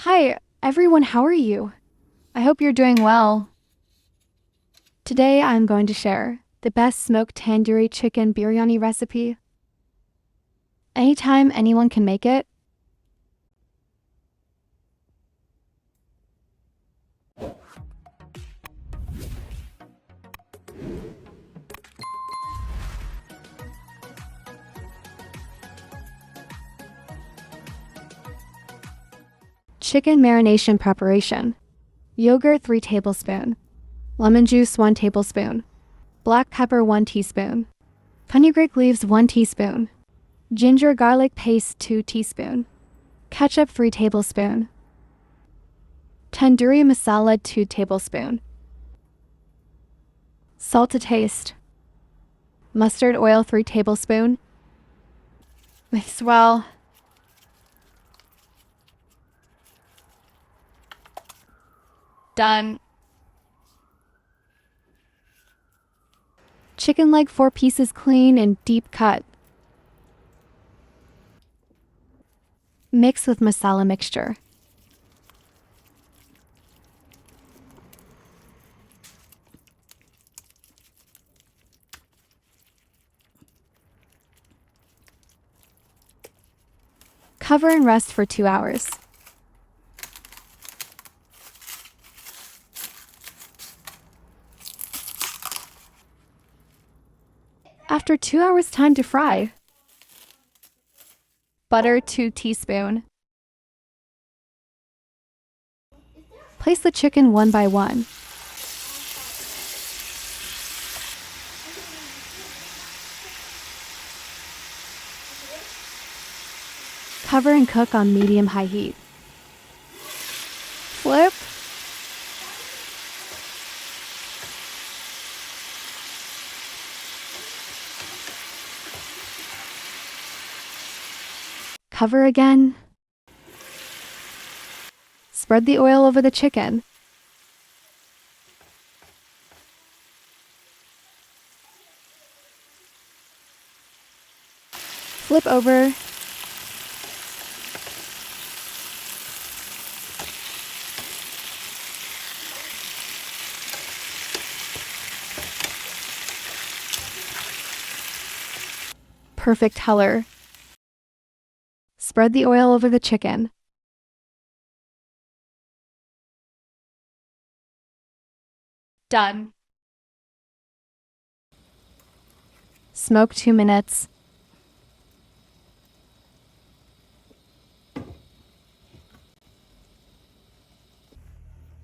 Hi, everyone, how are you? I hope you're doing well. Today I'm going to share the best smoked tandoori chicken biryani recipe. Anytime anyone can make it. Chicken marination preparation. Yogurt 3 tablespoons. Lemon juice 1 tablespoon. Black pepper 1 teaspoon. Fenugreek leaves 1 teaspoon. Ginger garlic paste 2 teaspoon. Ketchup 3 tablespoon. Tandoori masala 2 tablespoon. Salt to taste. Mustard oil 3 tablespoon. Mix well. Done. Chicken leg 4 pieces clean and deep cut. Mix with masala mixture. Cover and rest for 2 hours. After 2 hours, time to fry. Butter 2 teaspoon. Place the chicken one by one. Cover and cook on medium-high heat. Flip. Cover again. Spread the oil over the chicken. Flip over. Perfect color. Spread the oil over the chicken. Done. Smoke 2 minutes.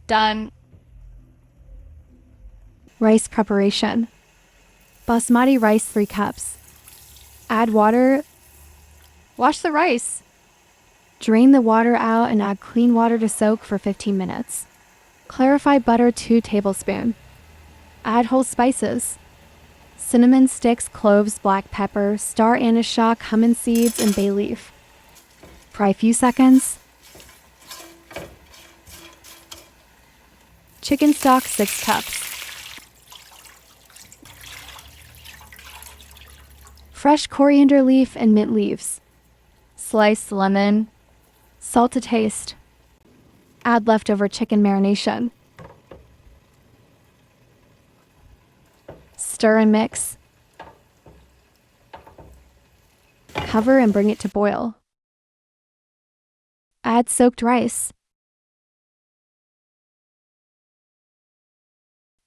Done. Rice preparation. Basmati rice 3 cups. Add water. Wash the rice. Drain the water out and add clean water to soak for 15 minutes. Clarify butter 2 tablespoons. Add whole spices. Cinnamon sticks, cloves, black pepper, star anise shock, cumin seeds, and bay leaf. Fry a few seconds. Chicken stock 6 cups. Fresh coriander leaf and mint leaves. Sliced lemon. Salt to taste. Add leftover chicken marination. Stir and mix. Cover and bring it to boil. Add soaked rice.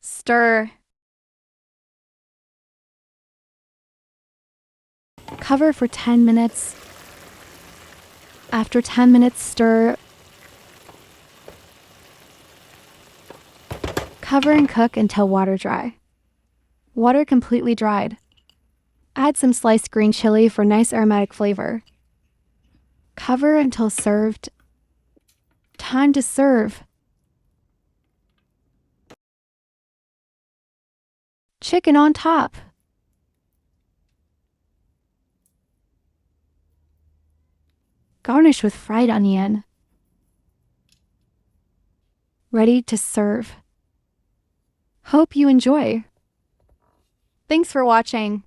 Stir. Cover for 10 minutes. After 10 minutes, stir. Cover and cook until water dry. Water completely dried. Add some sliced green chili for nice aromatic flavor. Cover until served. Time to serve. Chicken on top. Garnish with fried onion. Ready to serve. Hope you enjoy. Thanks for watching.